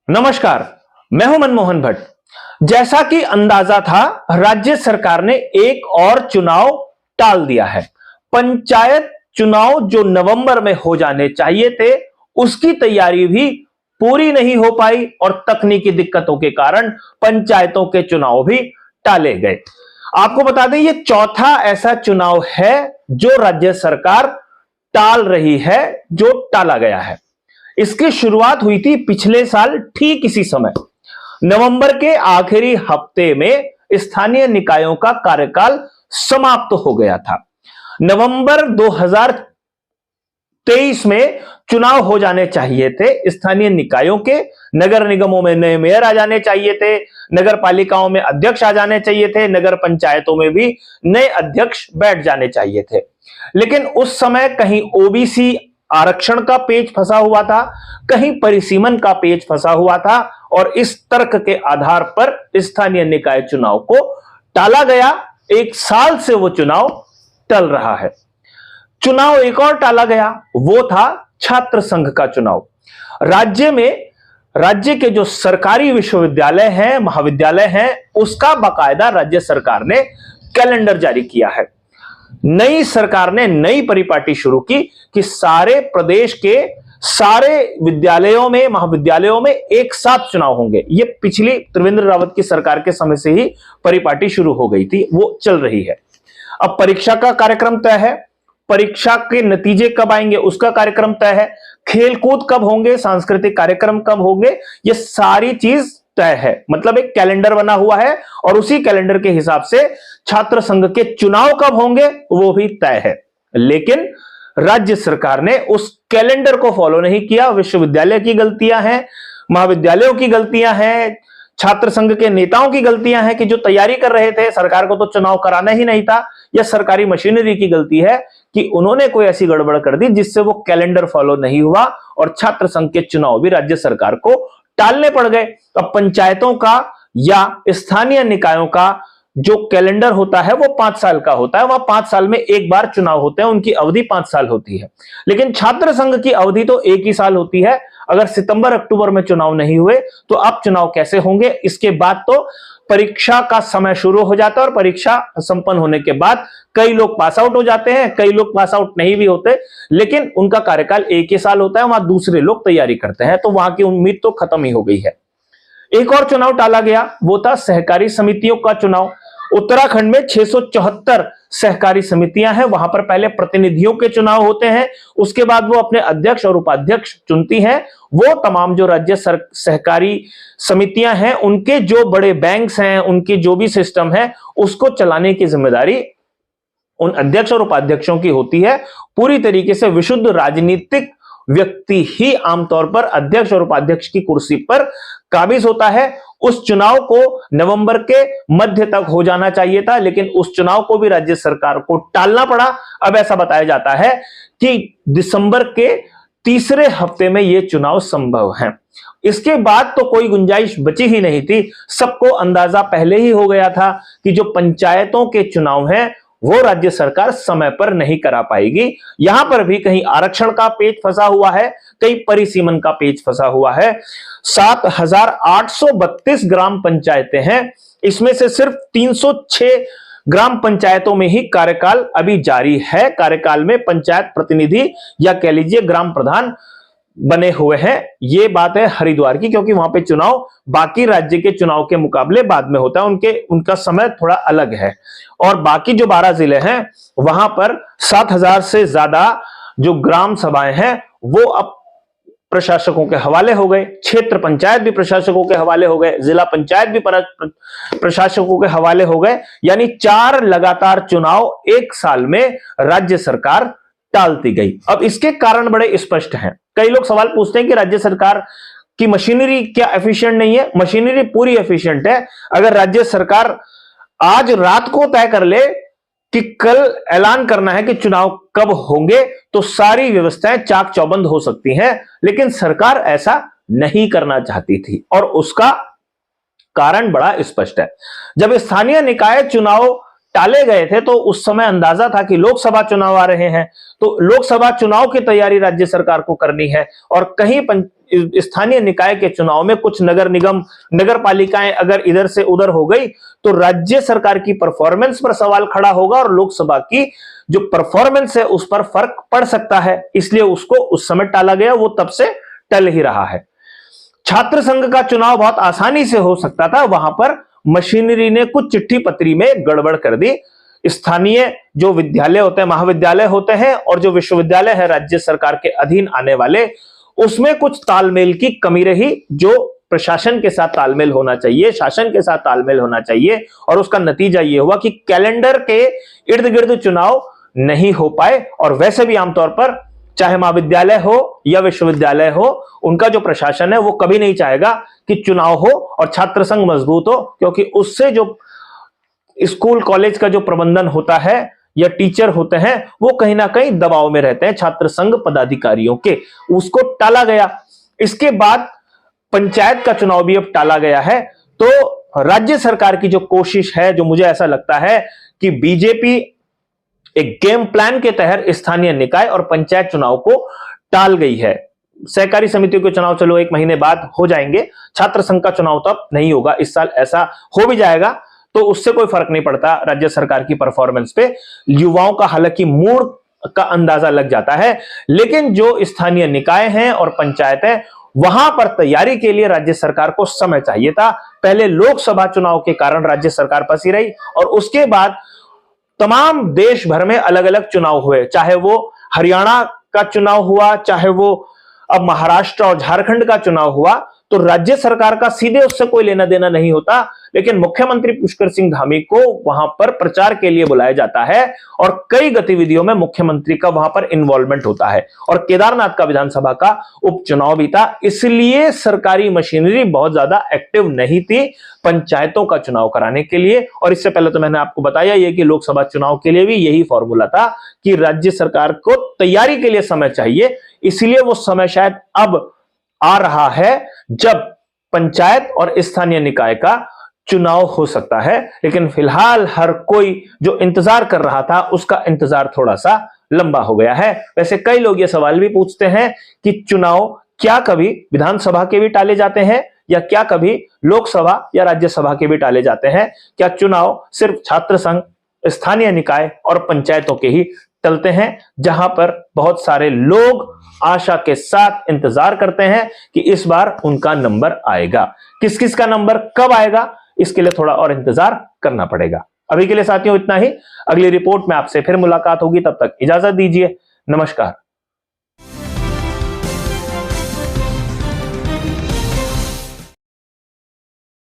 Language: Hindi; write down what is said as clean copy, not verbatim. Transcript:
नमस्कार, मैं हूं मनमोहन भट्ट। जैसा कि अंदाजा था, राज्य सरकार ने एक और चुनाव टाल दिया है। पंचायत चुनाव जो नवंबर में हो जाने चाहिए थे, उसकी तैयारी भी पूरी नहीं हो पाई और तकनीकी दिक्कतों के कारण पंचायतों के चुनाव भी टाले गए। आपको बता दें, यह चौथा ऐसा चुनाव है जो राज्य सरकार टाल रही है, जो टाला गया है। इसकी शुरुआत हुई थी पिछले साल ठीक इसी समय, नवंबर के आखिरी हफ्ते में स्थानीय निकायों का कार्यकाल समाप्त हो गया था। नवंबर 2023 में चुनाव हो जाने चाहिए थे। स्थानीय निकायों के, नगर निगमों में नए मेयर आ जाने चाहिए थे, नगर पालिकाओं में अध्यक्ष आ जाने चाहिए थे, नगर पंचायतों में भी नए अध्यक्ष बैठ जाने चाहिए थे। लेकिन उस समय कहीं ओबीसी आरक्षण का पेच फंसा हुआ था, कहीं परिसीमन का पेच फंसा हुआ था और इस तर्क के आधार पर स्थानीय निकाय चुनाव को टाला गया। एक साल से वो चुनाव टल रहा है। चुनाव एक और टाला गया, वो था छात्र संघ का चुनाव। राज्य के जो सरकारी विश्वविद्यालय हैं, महाविद्यालय हैं, उसका बाकायदा राज्य सरकार ने कैलेंडर जारी किया है। नई सरकार ने नई परिपाटी शुरू की कि सारे प्रदेश के सारे विद्यालयों में, महाविद्यालयों में एक साथ चुनाव होंगे। ये पिछली त्रिवेंद्र रावत की सरकार के समय से ही परिपाटी शुरू हो गई थी, वो चल रही है। अब परीक्षा का कार्यक्रम तय है, परीक्षा के नतीजे कब आएंगे उसका कार्यक्रम तय है, खेलकूद कब होंगे, सांस्कृतिक कार्यक्रम कब होंगे, ये सारी चीज तय है। मतलब एक कैलेंडर बना हुआ है और उसी कैलेंडर के हिसाब से छात्र संघ के चुनाव कब होंगे वो भी तय है। लेकिन राज्य सरकार ने उस कैलेंडर को फॉलो नहीं किया। विश्वविद्यालय की गलतियां हैं, महाविद्यालयों की गलतियां हैं, छात्र संघ के नेताओं की गलतियां हैं कि जो तैयारी कर रहे थे, सरकार को तो चुनाव कराना ही नहीं था, या सरकारी मशीनरी की गलती है कि उन्होंने कोई ऐसी गड़बड़ कर दी जिससे वो कैलेंडर फॉलो नहीं हुआ और छात्र संघ के चुनाव भी राज्य सरकार को टालने पड़ गए। अब पंचायतों का या स्थानीय निकायों का जो कैलेंडर होता है वो 5 साल का होता है, वह 5 साल में एक बार चुनाव होते हैं, उनकी अवधि 5 साल होती है। लेकिन छात्र संघ की अवधि तो एक ही साल होती है। अगर सितंबर अक्टूबर में चुनाव नहीं हुए तो अब चुनाव कैसे होंगे? इसके बाद तो परीक्षा का समय शुरू हो जाता है और परीक्षा संपन्न होने के बाद कई लोग पास आउट हो जाते हैं, कई लोग पास आउट नहीं भी होते, लेकिन उनका कार्यकाल एक ही साल होता है, वहां दूसरे लोग तैयारी करते हैं, तो वहां की उम्मीद तो खत्म ही हो गई है। एक और चुनाव टाला गया, वो था सहकारी समितियों का चुनाव। उत्तराखंड में 674 सहकारी समितियां हैं। वहां पर पहले प्रतिनिधियों के चुनाव होते हैं, उसके बाद वो अपने अध्यक्ष और उपाध्यक्ष चुनती हैं। वो तमाम जो राज्य सहकारी समितियां हैं, उनके जो बड़े बैंक्स हैं, उनकी जो भी सिस्टम है, उसको चलाने की जिम्मेदारी उन अध्यक्ष और उपाध्यक्षों की होती है। पूरी तरीके से विशुद्ध राजनीतिक व्यक्ति ही आमतौर पर अध्यक्ष और उपाध्यक्ष की कुर्सी पर काबिज होता है। उस चुनाव को नवंबर के मध्य तक हो जाना चाहिए था, लेकिन उस चुनाव को भी राज्य सरकार को टालना पड़ा। अब ऐसा बताया जाता है कि दिसंबर के तीसरे हफ्ते में यह चुनाव संभव है। इसके बाद तो कोई गुंजाइश बची ही नहीं थी। सबको अंदाजा पहले ही हो गया था कि जो पंचायतों के चुनाव हैं वो राज्य सरकार समय पर नहीं करा पाएगी। यहां पर भी कहीं आरक्षण का पेच फंसा हुआ है, कहीं परिसीमन का पेच फंसा हुआ है। 7,832 ग्राम पंचायतें हैं, इसमें से सिर्फ 306 ग्राम पंचायतों में ही कार्यकाल अभी जारी है। कार्यकाल में पंचायत प्रतिनिधि या कह लीजिए ग्राम प्रधान बने हुए हैं। यह बात है हरिद्वार की, क्योंकि वहां पे चुनाव बाकी राज्य के चुनाव के मुकाबले बाद में होता है, उनका समय थोड़ा अलग है। और बाकी जो 12 जिले हैं वहां पर 7,000 से ज्यादा जो ग्राम सभाएं हैं वो अब प्रशासकों के हवाले हो गए। क्षेत्र पंचायत भी प्रशासकों के हवाले हो गए, जिला पंचायत भी प्रशासकों के हवाले हो गए। यानी 4 लगातार चुनाव एक साल में राज्य सरकार टालती गई। अब इसके कारण बड़े स्पष्ट हैं। कई लोग सवाल पूछते हैं कि राज्य सरकार की मशीनरी क्या एफिशिएंट नहीं है? मशीनरी पूरी एफिशिएंट है। अगर राज्य सरकार आज रात को तय कर ले कि कल ऐलान करना है कि चुनाव कब होंगे, तो सारी व्यवस्थाएं चाक चौबंद हो सकती हैं। लेकिन सरकार ऐसा नहीं करना चाहती थी और उसका कारण बड़ा स्पष्ट है। जब स्थानीय निकाय चुनाव टाले गए थे तो उस समय अंदाजा था कि लोकसभा चुनाव आ रहे हैं, तो लोकसभा चुनाव की तैयारी राज्य सरकार को करनी है और कहीं स्थानीय निकाय के चुनाव में कुछ नगर निगम, नगर पालिकाएं अगर इधर से उधर हो गई तो राज्य सरकार की परफॉर्मेंस पर सवाल खड़ा होगा और लोकसभा की जो परफॉर्मेंस है उस पर फर्क पड़ सकता है, इसलिए उसको उस समय टाला गया, वो तब से टल ही रहा है। छात्र संघ का चुनाव बहुत आसानी से हो सकता था, वहां पर मशीनरी ने कुछ चिट्ठी पत्री में गड़बड़ कर दी। स्थानीय जो विद्यालय होते हैं, महाविद्यालय होते हैं और जो विश्वविद्यालय है राज्य सरकार के अधीन आने वाले, उसमें कुछ तालमेल की कमी रही, जो प्रशासन के साथ तालमेल होना चाहिए, शासन के साथ तालमेल होना चाहिए, और उसका नतीजा यह हुआ कि कैलेंडर के इर्द गिर्द चुनाव नहीं हो पाए। और वैसे भी आमतौर पर चाहे महाविद्यालय हो या विश्वविद्यालय हो, उनका जो प्रशासन है वो कभी नहीं चाहेगा कि चुनाव हो और छात्र संघ मजबूत हो, क्योंकि उससे जो स्कूल कॉलेज का जो प्रबंधन होता है या टीचर होते हैं वो कहीं ना कहीं दबाव में रहते हैं छात्र संघ पदाधिकारियों के। उसको टाला गया। इसके बाद पंचायत का चुनाव भी अब टाला गया है। तो राज्य सरकार की जो कोशिश है, जो मुझे ऐसा लगता है कि बीजेपी एक गेम प्लान के तहत स्थानीय निकाय और पंचायत चुनाव को टाल गई है। सहकारी समितियों के चुनाव चलो 1 महीने बाद हो जाएंगे, छात्र संघ का चुनाव तो अब नहीं होगा, इस साल ऐसा हो भी जाएगा तो उससे कोई फर्क नहीं पड़ता राज्य सरकार की परफॉर्मेंस पे। युवाओं का हालांकि मूड का अंदाजा लग जाता है, लेकिन जो स्थानीय निकाय हैं और पंचायत है, वहां पर तैयारी के लिए राज्य सरकार को समय चाहिए था। पहले लोकसभा चुनाव के कारण राज्य सरकार फंसी रही और उसके बाद तमाम देश भर में अलग अलग चुनाव हुए, चाहे वो हरियाणा का चुनाव हुआ, चाहे वो अब महाराष्ट्र और झारखंड का चुनाव हुआ, तो राज्य सरकार का सीधे उससे कोई लेना देना नहीं होता, लेकिन मुख्यमंत्री पुष्कर सिंह धामी को वहां पर प्रचार के लिए बुलाया जाता है और कई गतिविधियों में मुख्यमंत्री का वहां पर इन्वॉल्वमेंट होता है। और केदारनाथ का विधानसभा का उपचुनाव भी था, इसलिए सरकारी मशीनरी बहुत ज्यादा एक्टिव नहीं थी पंचायतों का चुनाव कराने के लिए। और इससे पहले तो मैंने आपको बताया ये कि लोकसभा चुनाव के लिए भी यही फॉर्मूला था कि राज्य सरकार को तैयारी के लिए समय चाहिए, इसलिए वो समय शायद अब आ रहा है जब पंचायत और स्थानीय निकाय का चुनाव हो सकता है। लेकिन फिलहाल हर कोई जो इंतजार कर रहा था उसका इंतजार थोड़ा सा लंबा हो गया है। वैसे कई लोग ये सवाल भी पूछते हैं कि चुनाव क्या कभी विधानसभा के भी टाले जाते हैं या क्या कभी लोकसभा या राज्यसभा के भी टाले जाते हैं? क्या चुनाव सिर्फ छात्र संघ, स्थानीय निकाय और पंचायतों के ही टलते हैं, जहां पर बहुत सारे लोग आशा के साथ इंतजार करते हैं कि इस बार उनका नंबर आएगा? किस किस का नंबर कब आएगा, इसके लिए थोड़ा और इंतजार करना पड़ेगा। अभी के लिए साथियों इतना ही। अगली रिपोर्ट में आपसे फिर मुलाकात होगी, तब तक इजाजत दीजिए। नमस्कार।